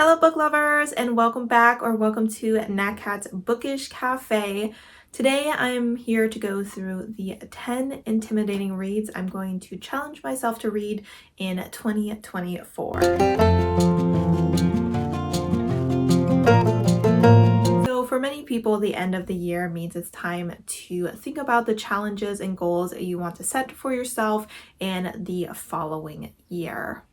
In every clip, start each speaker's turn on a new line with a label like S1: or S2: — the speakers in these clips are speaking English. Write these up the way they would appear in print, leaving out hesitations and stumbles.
S1: Hello book lovers, and welcome back or welcome to Nat Cat's Bookish Cafe. Today I'm here to go through the 10 intimidating reads I'm going to challenge myself to read in 2024. So for many people, the end of the year means it's time to think about the challenges and goals you want to set for yourself in the following year.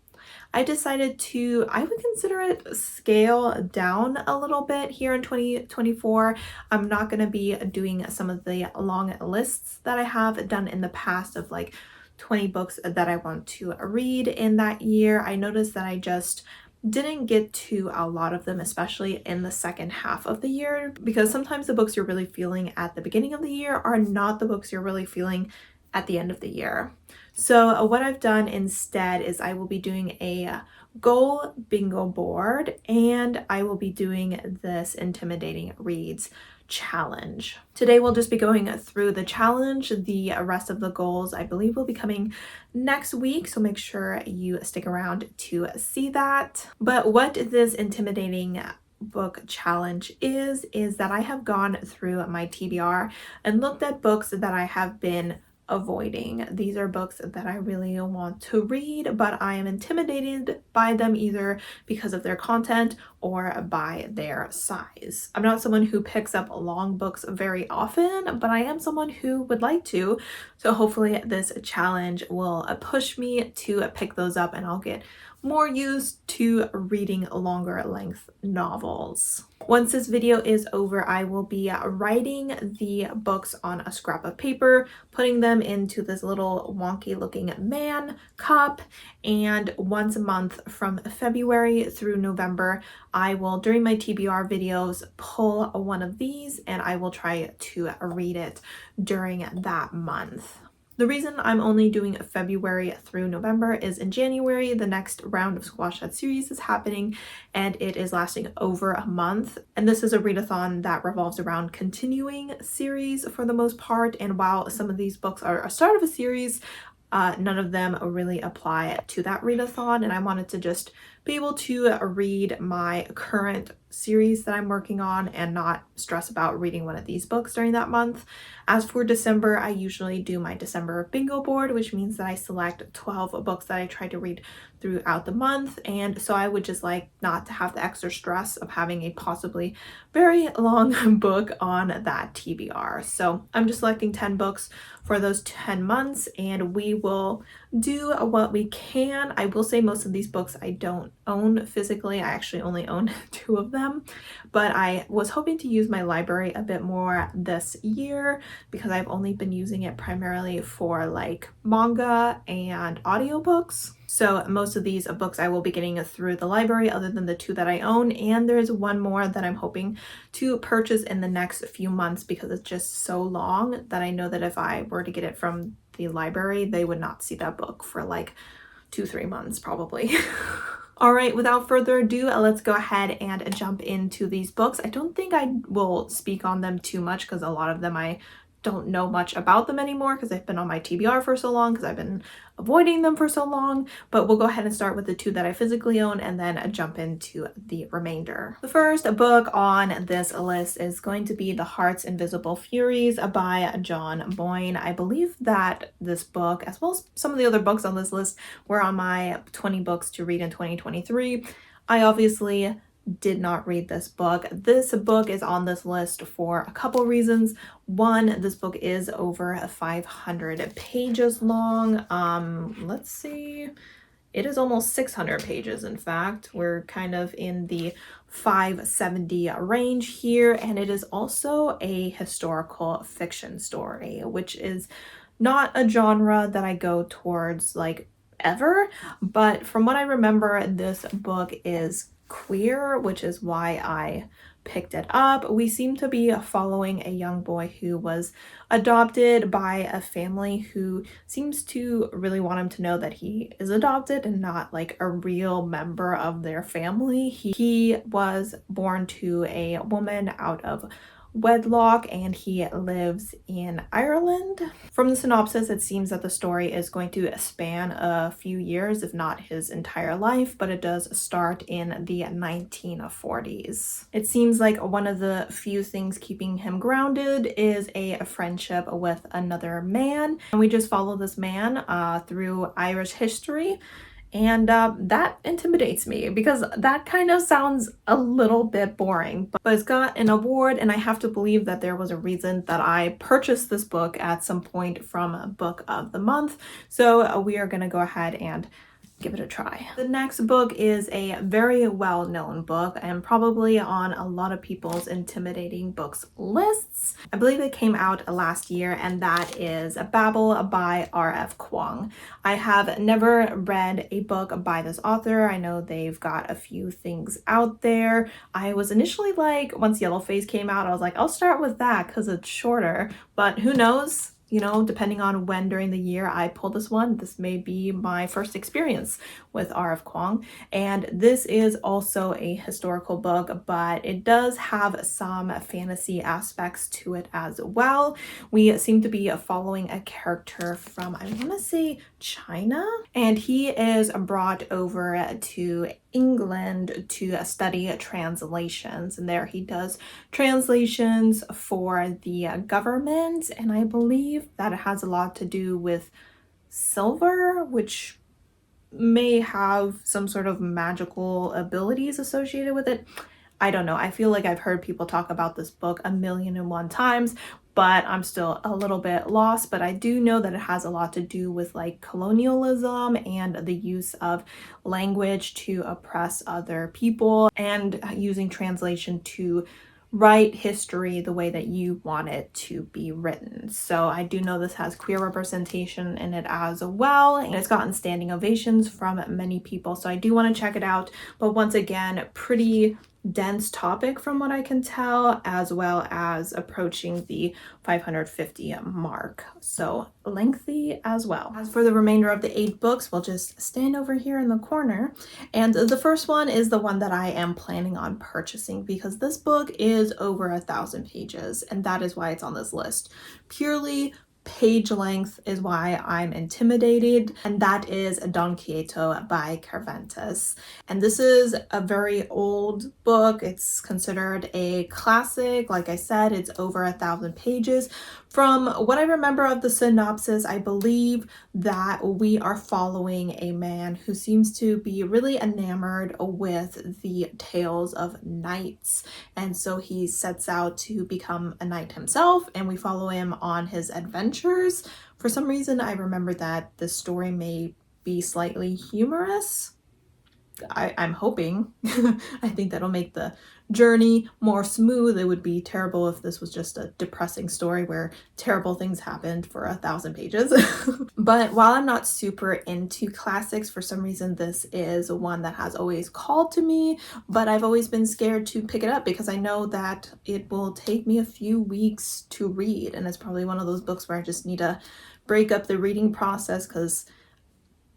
S1: I decided I would consider it scale down a little bit here in 2024. I'm not going to be doing some of the long lists that I have done in the past of like 20 books that I want to read in that year. I noticed that I just didn't get to a lot of them, especially in the second half of the year, because sometimes the books you're really feeling at the beginning of the year are not the books you're really feeling at the end of the year. So what I've done instead is I will be doing a goal bingo board, and I will be doing this intimidating reads challenge. Today we'll just be going through the challenge. The rest of the goals I believe will be coming next week, so make sure you stick around to see that. But what this intimidating book challenge is that I have gone through my TBR and looked at books that I have been avoiding. These are books that I really want to read, but I am intimidated by them either because of their content or by their size. I'm not someone who picks up long books very often, but I am someone who would like to. So hopefully this challenge will push me to pick those up, and I'll get more used to reading longer length novels. Once this video is over, I will be writing the books on a scrap of paper, putting them into this little wonky looking man cup, and once a month from February through November, I will, during my TBR videos, pull one of these and I will try to read it during that month. The reason I'm only doing February through November is in January, the next round of Squash That Series is happening, and it is lasting over a month. And this is a readathon that revolves around continuing series for the most part. And while some of these books are a start of a series, none of them really apply to that readathon, and I wanted to just be able to read my current series that I'm working on and not stress about reading one of these books during that month. As for December, I usually do my December bingo board, which means that I select 12 books that I try to read throughout the month, and so I would just like not to have the extra stress of having a possibly very long book on that TBR. So I'm just selecting 10 books for those 10 months, and we will do what we can. I will say most of these books I don't own physically. I actually only own 2 of them, but I was hoping to use my library a bit more this year because I've only been using it primarily for like manga and audiobooks. So most of these books I will be getting through the library other than the 2 that I own, and there's one more that I'm hoping to purchase in the next few months because it's just so long that I know that if I were to get it from the library, they would not see that book for like 2-3 months probably. All right, without further ado, let's go ahead and jump into these books. I don't think I will speak on them too much because a lot of them I don't know much about them anymore because they've been on my TBR for so long, because I've been avoiding them for so long. But we'll go ahead and start with the 2 that I physically own and then jump into the remainder. The first book on this list is going to be The Heart's Invisible Furies by John Boyne. I believe that this book, as well as some of the other books on this list, were on my 20 books to read in 2023. I obviously did not read this book. This book is on this list for a couple reasons. One, this book is over 500 pages long. Let's see. It is almost 600 pages, in fact. We're kind of in the 570 range here, and it is also a historical fiction story, which is not a genre that I go towards like ever, but from what I remember, this book is queer, which is why I picked it up. We seem to be following a young boy who was adopted by a family who seems to really want him to know that he is adopted and not like a real member of their family. He was born to a woman out of wedlock, and he lives in Ireland. From the synopsis, it seems that the story is going to span a few years, if not his entire life, but it does start in the 1940s. It seems like one of the few things keeping him grounded is a friendship with another man, and we just follow this man through Irish history. And that intimidates me because that kind of sounds a little bit boring, but it's got an award, and I have to believe that there was a reason that I purchased this book at some point from Book of the Month. So we are going to go ahead and give it a try. The next book is a very well-known book and probably on a lot of people's intimidating books lists. I believe it came out last year, and that is Babble by R.F. Kuang. I have never read a book by this author. I know they've got a few things out there. I was initially like, once Yellowface came out, I was like, I'll start with that because it's shorter, but who knows? You know, depending on when during the year I pull this one, this may be my first experience with R.F. Kuang. And this is also a historical book, but it does have some fantasy aspects to it as well. We seem to be following a character from, I want to say, China, and he is brought over to England to study translations, and there he does translations for the government, and I believe that it has a lot to do with silver, which may have some sort of magical abilities associated with it. I don't know. I feel like I've heard people talk about this book 1,000,001 times, but I'm still a little bit lost. But I do know that it has a lot to do with like colonialism and the use of language to oppress other people, and using translation to write history the way that you want it to be written. So I do know this has queer representation in it as well, and it's gotten standing ovations from many people, so I do want to check it out. But once again, pretty dense topic from what I can tell, as well as approaching the 550 mark, so lengthy as well. As for the remainder of the 8 books, we'll just stand over here in the corner, and the first one is the one that I am planning on purchasing because this book is over 1,000 pages, and that is why it's on this list. Purely page length is why I'm intimidated, and that is Don Quixote by Cervantes. And this is a very old book. It's considered a classic. Like I said, it's over 1,000 pages. From what I remember of the synopsis, I believe that we are following a man who seems to be really enamored with the tales of knights, and so he sets out to become a knight himself, and we follow him on his adventures. For some reason, I remember that the story may be slightly humorous. I'm hoping. I think that'll make the journey more smooth. It would be terrible if this was just a depressing story where terrible things happened for 1,000 pages. But while I'm not super into classics, for some reason this is one that has always called to me, but I've always been scared to pick it up because I know that it will take me a few weeks to read, and it's probably one of those books where I just need to break up the reading process because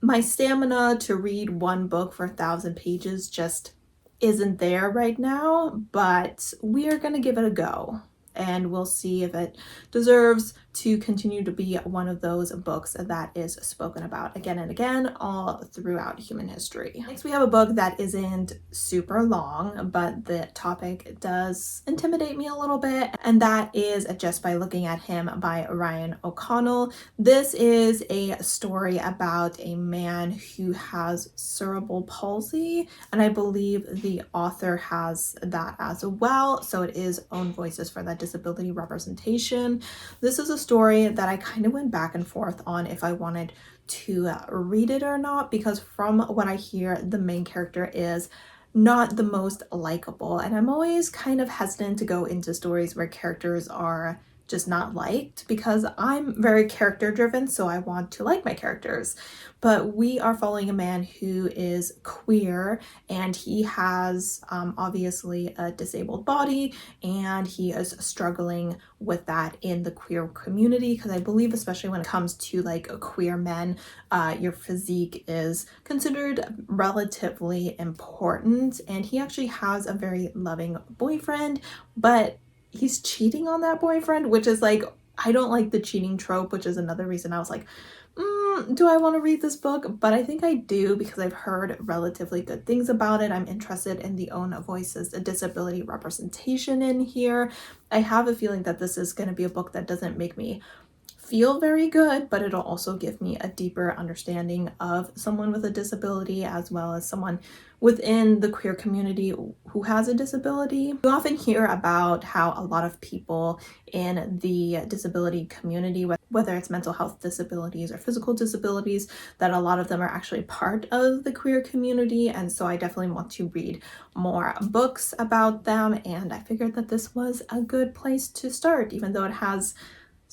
S1: my stamina to read one book for 1,000 pages just isn't there right now, but we are going to give it a go, and we'll see if it deserves to continue to be one of those books that is spoken about again and again all throughout human history. Next, we have a book that isn't super long, but the topic does intimidate me a little bit, and that is Just by Looking at Him by Ryan O'Connell. This is a story about a man who has cerebral palsy, and I believe the author has that as well, so it is own voices for that disability representation. This is a story that I kind of went back and forth on if I wanted to read it or not, because from what I hear, the main character is not the most likable, and I'm always kind of hesitant to go into stories where characters are just not liked because I'm very character driven, so I want to like my characters. But we are following a man who is queer, and he has obviously a disabled body, and he is struggling with that in the queer community, because I believe especially when it comes to like queer men, your physique is considered relatively important, and he actually has a very loving boyfriend, but he's cheating on that boyfriend, which is like, I don't like the cheating trope, which is another reason I was like, do I want to read this book? But I think I do because I've heard relatively good things about it. I'm interested in the own voices, the disability representation in here. I have a feeling that this is going to be a book that doesn't make me feel very good, but it'll also give me a deeper understanding of someone with a disability as well as someone within the queer community who has a disability. You often hear about how a lot of people in the disability community, whether it's mental health disabilities or physical disabilities, that a lot of them are actually part of the queer community. And so I definitely want to read more books about them. And I figured that this was a good place to start, even though it has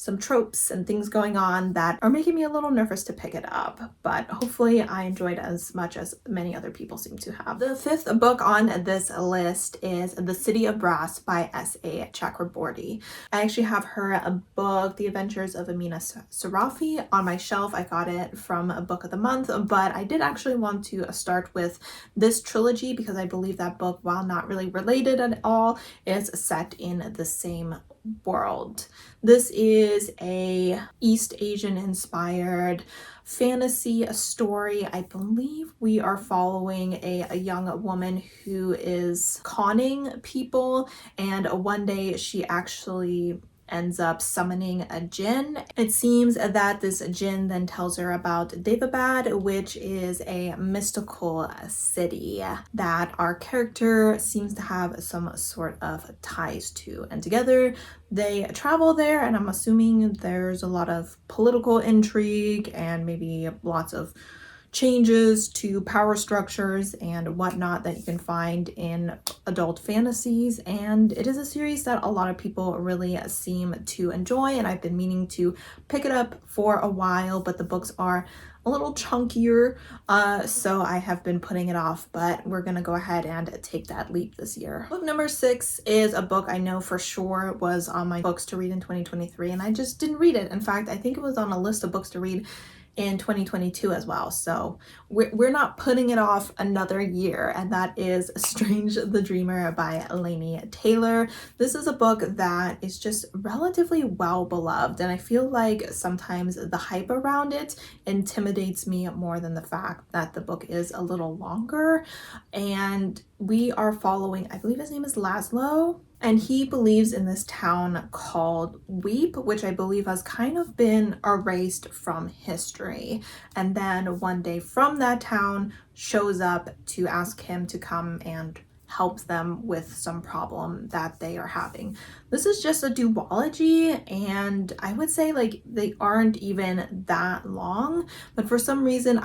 S1: some tropes and things going on that are making me a little nervous to pick it up, but hopefully I enjoyed as much as many other people seem to have. The fifth book on this list is The City of Brass by S.A. Chakraborty. I actually have her book, The Adventures of Amina Sarafi, on my shelf. I got it from a book of the month, but I did actually want to start with this trilogy because I believe that book, while not really related at all, is set in the same world. This is a East Asian inspired fantasy story. I believe we are following a young woman who is conning people, and one day she actually ends up summoning a jinn. It seems that this jinn then tells her about Devabad, which is a mystical city that our character seems to have some sort of ties to. And together they travel there, and I'm assuming there's a lot of political intrigue and maybe lots of changes to power structures and whatnot that you can find in adult fantasies. And it is a series that a lot of people really seem to enjoy, and I've been meaning to pick it up for a while, but the books are a little chunkier, so I have been putting it off, but we're gonna go ahead and take that leap this year. Book number 6 is a book I know for sure was on my books to read in 2023, and I just didn't read it. In fact, I think it was on a list of books to read in 2022 as well, so we're not putting it off another year, and that is Strange the Dreamer by Laini Taylor. This is a book that is just relatively well beloved, and I feel like sometimes the hype around it intimidates me more than the fact that the book is a little longer. And we are following, I believe his name is Laszlo, and he believes in this town called Weep, which I believe has kind of been erased from history. And then one day from that town shows up to ask him to come and help them with some problem that they are having. This is just a duology, and I would say like they aren't even that long, but for some reason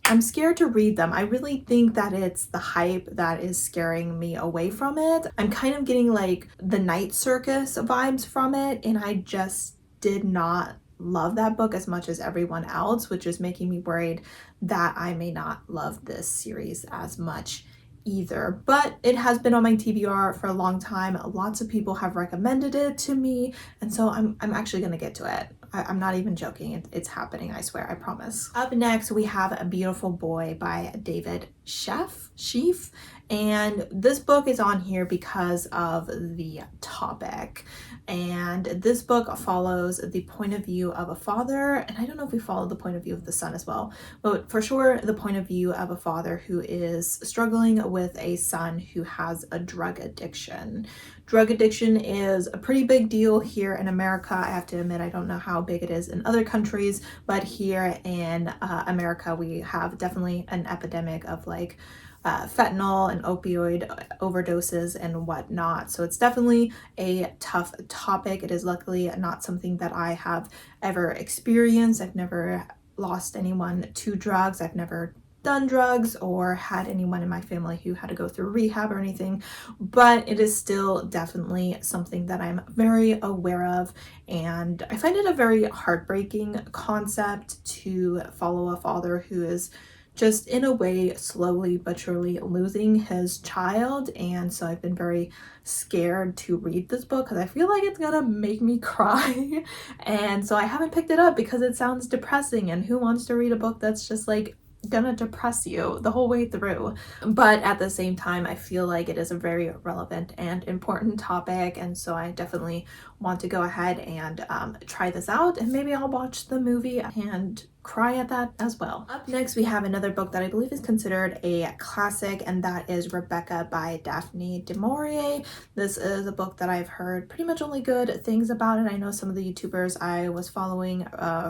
S1: I'm scared to read them. I really think that it's the hype that is scaring me away from it. I'm kind of getting like the Night Circus vibes from it, and I just did not love that book as much as everyone else, which is making me worried that I may not love this series as much either. But it has been on my TBR for a long time. Lots of people have recommended it to me, and so I'm actually gonna get to it. I'm not even joking. It's happening, I swear, I promise. Up next, we have A Beautiful Boy by David Sheaf. And this book is on here because of the topic. And this book follows the point of view of a father, and I don't know if we follow the point of view of the son as well, but for sure the point of view of a father who is struggling with a son who has a drug addiction. Drug addiction is a pretty big deal here in America. I have to admit, I don't know how big it is in other countries, but here in America, we have definitely an epidemic of like fentanyl and opioid overdoses and whatnot. So it's definitely a tough topic. It is luckily not something that I have ever experienced. I've never lost anyone to drugs. I've never done drugs or had anyone in my family who had to go through rehab or anything, but it is still definitely something that I'm very aware of, and I find it a very heartbreaking concept to follow a father who is just in a way slowly but surely losing his child. And so I've been very scared to read this book because I feel like it's gonna make me cry, and so I haven't picked it up because it sounds depressing, and who wants to read a book that's just like gonna depress you the whole way through. But at the same time, I feel like it is a very relevant and important topic, and so I definitely want to go ahead and try this out, and maybe I'll watch the movie and cry at that as well. Up next, we have another book that I believe is considered a classic, and that is Rebecca by Daphne du Maurier. This is a book that I've heard pretty much only good things about it. I know some of the YouTubers I was following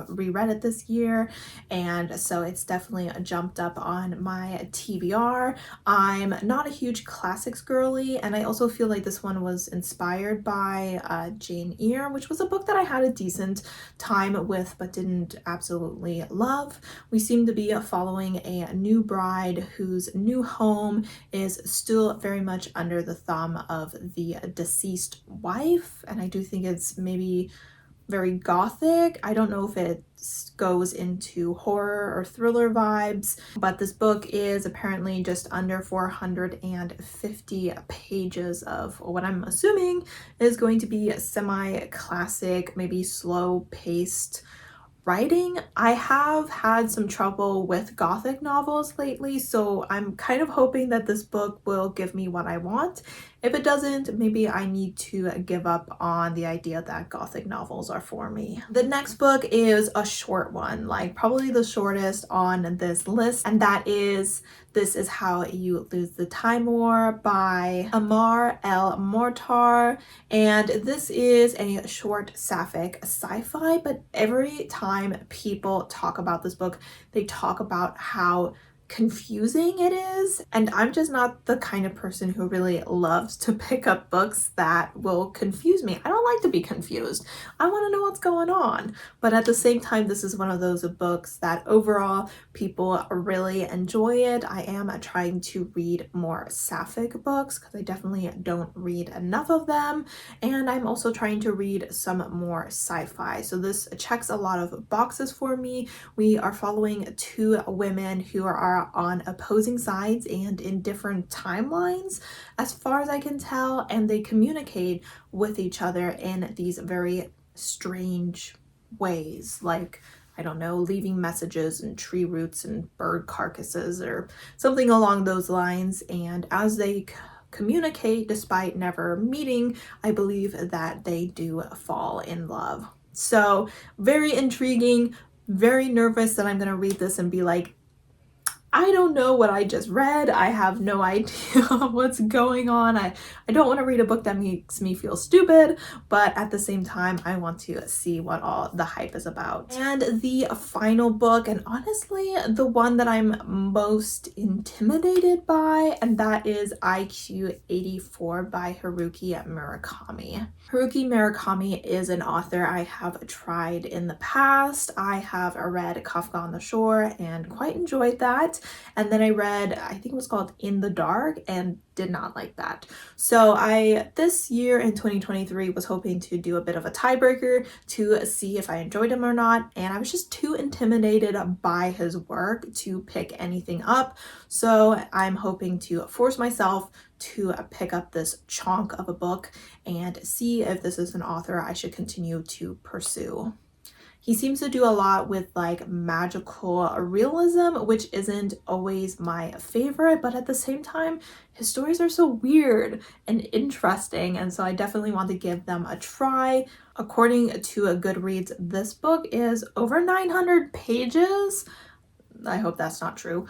S1: reread it this year, and so it's definitely jumped up on my TBR. I'm not a huge classics girly, and I also feel like this one was inspired by Jane Eyre, which was a book that I had a decent time with but didn't absolutely love. We seem to be following a new bride whose new home is still very much under the thumb of the deceased wife, and I do think it's maybe very gothic. I don't know if it goes into horror or thriller vibes, but this book is apparently just under 450 pages of what I'm assuming is going to be semi-classic, maybe slow-paced writing. I have had some trouble with gothic novels lately, so I'm kind of hoping that this book will give me what I want. If it doesn't, maybe I need to give up on the idea that gothic novels are for me. The next book is a short one, like probably the shortest on this list, and that is This Is How You Lose the Time War by Amar El Mortar. And this is a short sapphic sci-fi, but every time people talk about this book, they talk about how confusing it is, and I'm just not the kind of person who really loves to pick up books that will confuse me. I don't like to be confused. I want to know what's going on. But at the same time, this is one of those books that overall people really enjoy it. I am trying to read more sapphic books because I definitely don't read enough of them, and I'm also trying to read some more sci-fi. So this checks a lot of boxes for me. We are following two women who are on opposing sides and in different timelines as far as I can tell, and they communicate with each other in these very strange ways, like, I don't know, leaving messages in tree roots and bird carcasses or something along those lines. And as they communicate despite never meeting, I believe that they do fall in love. So very intriguing, very nervous that I'm gonna read this and be like, I don't know what I just read. I have no idea what's going on. I don't want to read a book that makes me feel stupid, but at the same time, I want to see what all the hype is about. And the final book, and honestly, the one that I'm most intimidated by, and that is IQ 84 by Haruki Murakami. Haruki Murakami is an author I have tried in the past. I have read Kafka on the Shore and quite enjoyed that. And then I read, I think it was called In the Dark, and did not like that. So I, this year in 2023, was hoping to do a bit of a tiebreaker to see if I enjoyed him or not. And I was just too intimidated by his work to pick anything up. So I'm hoping to force myself to pick up this chunk of a book and see if this is an author I should continue to pursue. He seems to do a lot with like magical realism, which isn't always my favorite, but at the same time, his stories are so weird and interesting, and so I definitely want to give them a try. According to Goodreads, this book is over 900 pages. I hope that's not true,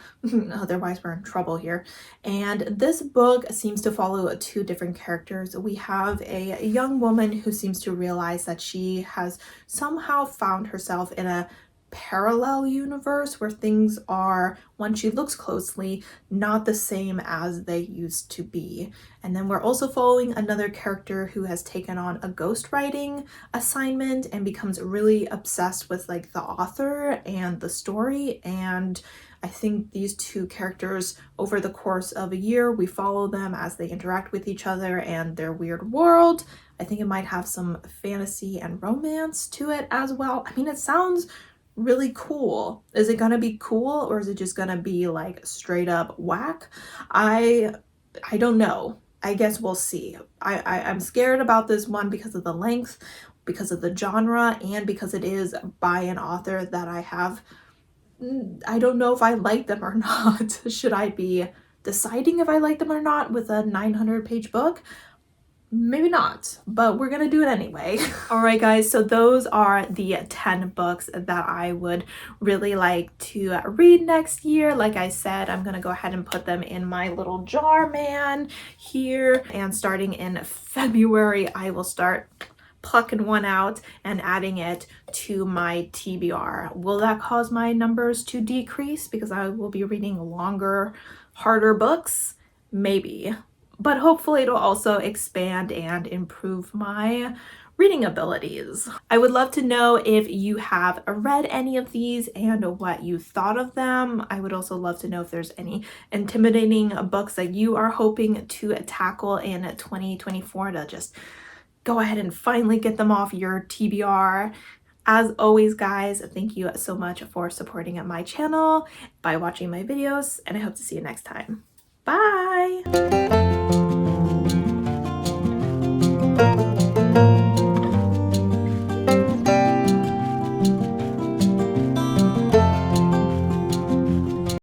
S1: otherwise we're in trouble here. And this book seems to follow two different characters. We have a young woman who seems to realize that she has somehow found herself in a parallel universe where things are, when she looks closely, not the same as they used to be. And then we're also following another character who has taken on a ghostwriting assignment and becomes really obsessed with like the author and the story. And I think these two characters, over the course of a year, we follow them as they interact with each other and their weird world. I think it might have some fantasy and romance to it as well. I mean, it sounds really cool. Is it gonna be cool, or is it just gonna be like straight up whack? I don't know. I guess we'll see. I'm scared about this one because of the length, because of the genre, and because it is by an author that I have I don't know if I like them or not. Should I be deciding if I like them or not with a 900-page book? Maybe not, but we're gonna do it anyway. All right, guys, so those are the 10 books that I would really like to read next year. Like I said, I'm gonna go ahead and put them in my little jar man here, and starting in February, I will start plucking one out and adding it to my TBR. Will that cause my numbers to decrease because I will be reading longer, harder books? Maybe. But hopefully it'll also expand and improve my reading abilities. I would love to know if you have read any of these and what you thought of them. I would also love to know if there's any intimidating books that you are hoping to tackle in 2024 to just go ahead and finally get them off your TBR. As always, guys, thank you so much for supporting my channel by watching my videos, and I hope to see you next time. Bye!